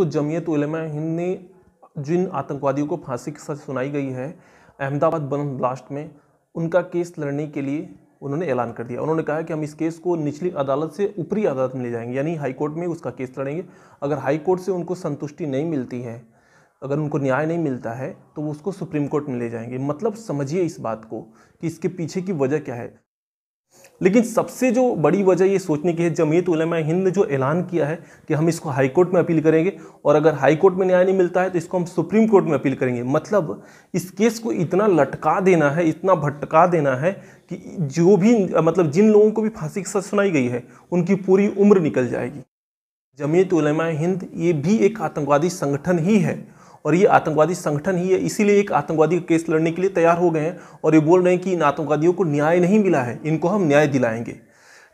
दोस्तों, जमीयत उलेमा हिंद ने जिन आतंकवादियों को फांसी की सजा सुनाई गई है अहमदाबाद बम ब्लास्ट में, उनका केस लड़ने के लिए उन्होंने ऐलान कर दिया। उन्होंने कहा कि हम इस केस को निचली अदालत से ऊपरी अदालत में ले जाएंगे, यानी हाई कोर्ट में उसका केस लड़ेंगे। अगर हाई कोर्ट से उनको संतुष्टि नहीं मिलती है, अगर उनको न्याय नहीं मिलता है, तो वो उसको सुप्रीम कोर्ट में ले जाएंगे। मतलब समझिए इस बात को कि इसके पीछे की वजह क्या है। लेकिन सबसे जो बड़ी वजह ये सोचने की है, जमीयत उलेमा हिंद ने जो ऐलान किया है कि हम इसको हाई कोर्ट में अपील करेंगे, और अगर हाई कोर्ट में न्याय नहीं मिलता है तो इसको हम सुप्रीम कोर्ट में अपील करेंगे। मतलब इस केस को इतना लटका देना है, इतना भटका देना है कि जो भी जिन लोगों को भी फांसी की सजा सुनाई गई है उनकी पूरी उम्र निकल जाएगी। जमीयत उलेमा हिंद ये भी एक आतंकवादी संगठन ही है, और ये आतंकवादी संगठन ही है, इसीलिए एक आतंकवादी का केस लड़ने के लिए तैयार हो गए हैं और ये बोल रहे हैं कि इन आतंकवादियों को न्याय नहीं मिला है, इनको हम न्याय दिलाएंगे।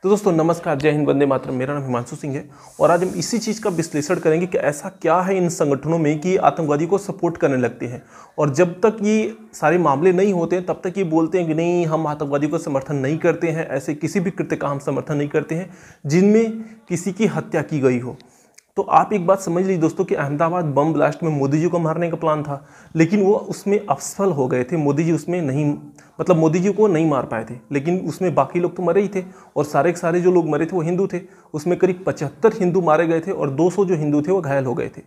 तो दोस्तों नमस्कार, जय हिंद, वंदे मातरम। मेरा नाम हिमांशु सिंह है और आज हम इसी चीज़ का विश्लेषण करेंगे कि ऐसा क्या है इन संगठनों में कि आतंकवादी को सपोर्ट करने लगते हैं, और जब तक ये सारे मामले नहीं होते हैं तब तक ये बोलते हैं कि नहीं, हम आतंकवादियों का समर्थन नहीं करते हैं, ऐसे किसी भी कृत्य का हम समर्थन नहीं करते हैं जिनमें किसी की हत्या की गई हो। तो आप एक बात समझ लीजिए दोस्तों कि अहमदाबाद बम ब्लास्ट में मोदी जी को मारने का प्लान था, लेकिन वो उसमें असफल हो गए थे। मोदी जी उसमें नहीं, मोदी जी को नहीं मार पाए थे, लेकिन उसमें बाकी लोग तो मरे ही थे, और सारे के सारे जो लोग मरे थे वो हिंदू थे। उसमें करीब 75 हिंदू मारे गए थे और 200 जो हिंदू थे वो घायल हो गए थे।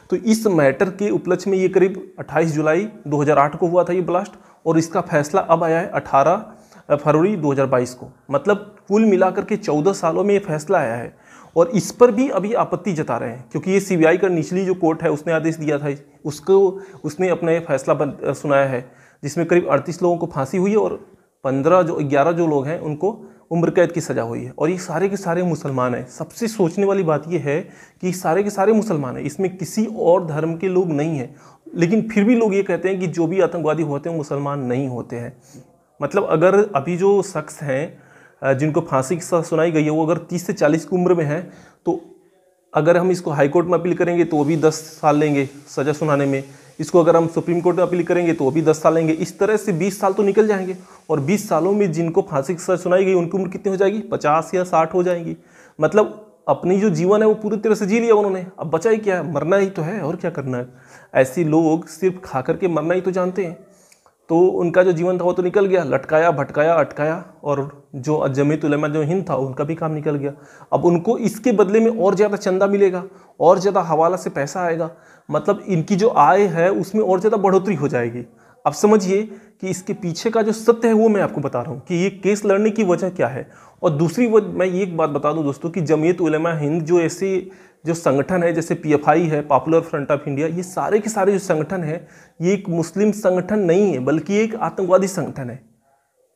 तो इस मैटर के उपलक्ष्य में ये करीब 28 जुलाई 2008 को हुआ था ये ब्लास्ट, और इसका फैसला अब आया है 18 फरवरी 2022 को। मतलब कुल मिलाकर के 14 सालों में ये फैसला आया है, और इस पर भी अभी आपत्ति जता रहे हैं, क्योंकि ये सीबीआई का निचली जो कोर्ट है उसने आदेश दिया था, उसने अपना ये फैसला सुनाया है, जिसमें करीब 38 लोगों को फांसी हुई है और 11 जो लोग हैं उनको उम्र कैद की सज़ा हुई है, और ये सारे के सारे मुसलमान हैं। सबसे सोचने वाली बात ये है कि सारे के सारे मुसलमान हैं, इसमें किसी और धर्म के लोग नहीं हैं, लेकिन फिर भी लोग ये कहते हैं कि जो भी आतंकवादी होते हैं मुसलमान नहीं होते हैं। मतलब अगर अभी जो शख्स हैं जिनको फांसी की सजा सुनाई गई है वो अगर 30 से 40 की उम्र में है, तो अगर हम इसको हाई कोर्ट में अपील करेंगे तो वो भी 10 साल लेंगे सज़ा सुनाने में। इसको अगर हम सुप्रीम कोर्ट में अपील करेंगे तो वो भी 10 साल लेंगे। इस तरह से 20 साल तो निकल जाएंगे, और 20 सालों में जिनको फांसी की सजा सुनाई गई उनकी उम्र कितनी हो जाएगी? 50 या 60 हो जाएंगी। मतलब अपनी जो जीवन है वो पूरी तरह से जी लिया उन्होंने, अब बचा ही क्या है? मरना ही तो है, और क्या करना है। ऐसे लोग सिर्फ खा करके मरना ही तो जानते हैं। तो उनका जो जीवन था वो तो निकल गया, लटकाया, भटकाया, अटकाया, और जो जमीयत उलेमा जो हिंद था उनका भी काम निकल गया। अब उनको इसके बदले में और ज़्यादा चंदा मिलेगा, और ज़्यादा हवाला से पैसा आएगा, मतलब इनकी जो आय है उसमें और ज़्यादा बढ़ोतरी हो जाएगी। अब समझिए कि इसके पीछे का जो सत्य है वो मैं आपको बता रहा हूँ कि ये केस लड़ने की वजह क्या है। और दूसरी वजह मैं ये एक बात बता दूँ दोस्तों कि जमीयत उलेमा हिंद जो ऐसे जो संगठन है, जैसे पीएफआई है, पॉपुलर फ्रंट ऑफ इंडिया, ये सारे के सारे जो संगठन है ये एक मुस्लिम संगठन नहीं है, बल्कि एक आतंकवादी संगठन है।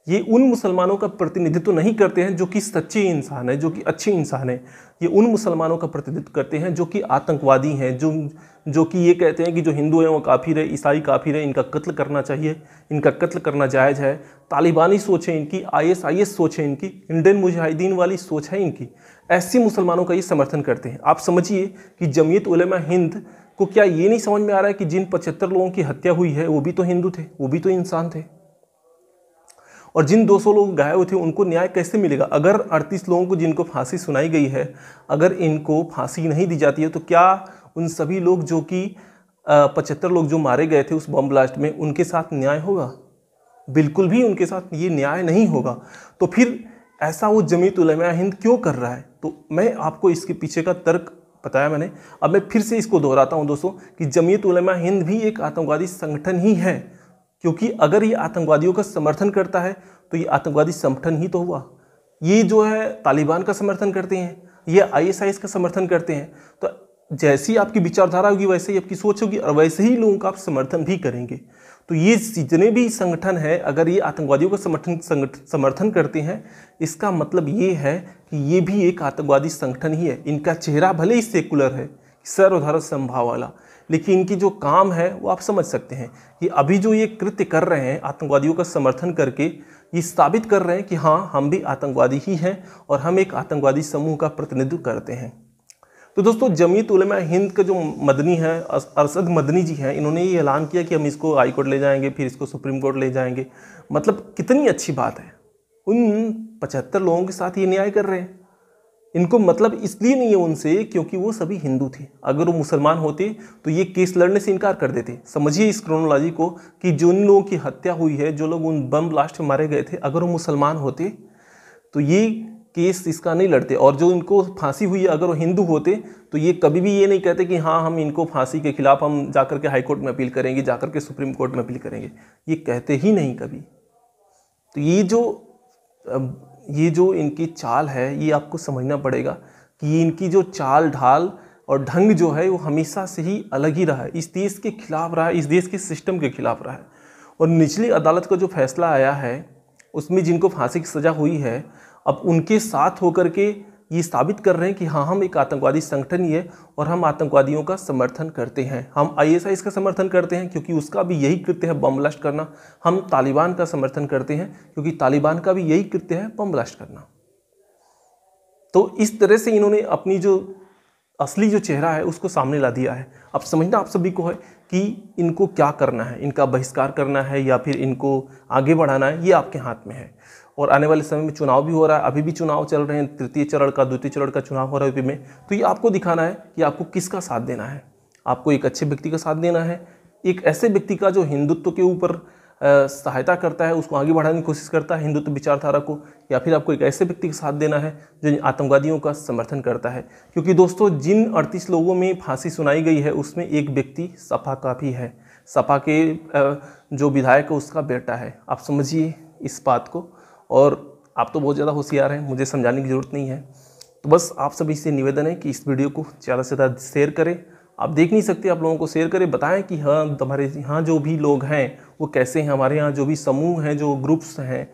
ये उन मुसलमानों का प्रतिनिधित्व नहीं करते हैं जो कि सच्चे इंसान है, जो कि अच्छे इंसान है। ये उन मुसलमानों का प्रतिनिधित्व करते हैं जो कि आतंकवादी हैं, जो कि ये कहते हैं कि जो हिंदू हैं वो काफिर है, ईसाई काफिर है, इनका कत्ल करना चाहिए, इनका कत्ल करना जायज़ है। तालिबानी सोच है इनकी, आईएस सोच है इनकी, इंडियन मुजाहिदीन वाली सोच है इनकी। ऐसे मुसलमानों का ये समर्थन करते हैं। आप समझिए कि जमीयत उलेमा हिंद को क्या ये नहीं समझ में आ रहा है कि जिन 75 लोगों की हत्या हुई है वो भी तो हिंदू थे, वो भी तो इंसान थे, और जिन 200 लोग घायल हुए थे उनको न्याय कैसे मिलेगा? अगर 38 लोगों को जिनको फांसी सुनाई गई है, अगर इनको फांसी नहीं दी जाती है, तो क्या उन सभी लोग जो कि 75 लोग जो मारे गए थे उस बम ब्लास्ट में, उनके साथ न्याय होगा? बिल्कुल भी उनके साथ ये न्याय नहीं होगा। तो फिर ऐसा वो जमीयत उलेमा हिंद क्यों कर रहा है? तो मैं आपको इसके पीछे का तर्क बताया मैंने, अब मैं फिर से इसको दोहराता हूँ दोस्तों कि जमीयत उलेमा हिंद भी एक आतंकवादी संगठन ही है, क्योंकि अगर ये आतंकवादियों का समर्थन करता है तो ये आतंकवादी संगठन ही तो हुआ। ये जो है तालिबान का समर्थन करते हैं, ये आईएसआईएस का समर्थन करते हैं। तो जैसी आपकी विचारधारा होगी वैसे ही आपकी सोच होगी, और वैसे ही लोगों का आप समर्थन भी करेंगे। तो ये जितने भी संगठन है, अगर ये आतंकवादियों का समर्थन करते हैं, इसका मतलब ये है कि ये भी एक आतंकवादी संगठन ही है। इनका चेहरा भले ही सेकुलर है, सर्वधर्म समभाव वाला, लेकिन इनकी जो काम है वो आप समझ सकते हैं कि अभी जो ये कृत्य कर रहे हैं आतंकवादियों का समर्थन करके, ये साबित कर रहे हैं कि हाँ, हम भी आतंकवादी ही हैं और हम एक आतंकवादी समूह का प्रतिनिधित्व करते हैं। तो दोस्तों जमीयत उलेमा हिंद का जो मदनी है, अरशद मदनी जी हैं, इन्होंने ये ऐलान किया कि हम इसको हाई कोर्ट ले जाएंगे, फिर इसको सुप्रीम कोर्ट ले जाएंगे। मतलब कितनी अच्छी बात है, उन 75 लोगों के साथ ये न्याय कर रहे हैं। इनको मतलब इसलिए नहीं है उनसे क्योंकि वो सभी हिंदू थे। अगर वो मुसलमान होते तो ये केस लड़ने से इनकार कर देते। समझिए इस क्रोनोलॉजी को कि जिन लोगों की हत्या हुई है, जो लोग उन बम ब्लास्ट में मारे गए थे, अगर वो मुसलमान होते तो ये केस इसका नहीं लड़ते। और जो इनको फांसी हुई है, अगर वो हिंदू होते तो ये कभी भी ये नहीं कहते कि हाँ हम इनको फांसी के खिलाफ हम जाकर के हाई कोर्ट में अपील करेंगे, जाकर के सुप्रीम कोर्ट में अपील करेंगे, ये कहते ही नहीं कभी। तो ये जो इनकी चाल है, ये आपको समझना पड़ेगा कि इनकी जो चाल ढाल और ढंग जो है वो हमेशा से ही अलग ही रहा है, इस देश के खिलाफ रहा है, इस देश के सिस्टम के खिलाफ रहा है। और निचली अदालत का जो फैसला आया है उसमें जिनको फांसी की सज़ा हुई है, अब उनके साथ होकर के ये साबित कर रहे हैं कि हाँ हम एक आतंकवादी संगठन ही है और हम आतंकवादियों का समर्थन करते हैं। हम आईएसआई का समर्थन करते हैं क्योंकि उसका भी यही कृत्य है बम ब्लास्ट करना। हम तालिबान का समर्थन करते हैं क्योंकि तालिबान का भी यही कृत्य है बम ब्लास्ट करना। तो इस तरह से इन्होंने अपनी जो असली जो चेहरा है उसको सामने ला दिया है। अब समझना आप सभी को है कि इनको क्या करना है, इनका बहिष्कार करना है या फिर इनको आगे बढ़ाना है, ये आपके हाथ में है। और आने वाले समय में चुनाव भी हो रहा है, अभी भी चुनाव चल रहे हैं, तृतीय चरण का, द्वितीय चरण का चुनाव हो रहा है यूपी में। तो ये आपको दिखाना है कि आपको किसका साथ देना है। आपको एक अच्छे व्यक्ति का साथ देना है, एक ऐसे व्यक्ति का जो हिंदुत्व के ऊपर सहायता करता है, उसको आगे बढ़ाने की कोशिश करता है हिंदुत्व विचारधारा को, या फिर आपको एक ऐसे व्यक्ति का साथ देना है जो आतंकवादियों का समर्थन करता है। क्योंकि दोस्तों जिन 38 लोगों में फांसी सुनाई गई है उसमें एक व्यक्ति सपा का भी है, सपा के जो विधायक है उसका बेटा है। आप समझिए इस बात को। और आप तो बहुत ज़्यादा होशियार हैं, मुझे समझाने की ज़रूरत नहीं है। तो बस आप सभी से निवेदन है कि इस वीडियो को ज़्यादा से ज़्यादा शेयर करें। आप देख नहीं सकते, आप लोगों को शेयर करें, बताएं कि हाँ हमारे यहाँ जो भी लोग हैं वो कैसे हैं, हमारे यहाँ जो भी समूह हैं, जो ग्रुप्स हैं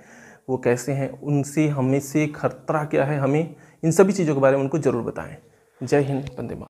वो कैसे हैं, उनसे हमें से खतरा क्या है, हमें इन सभी चीज़ों के बारे में उनको ज़रूर बताएं। जय हिंद, वंदे मातरम।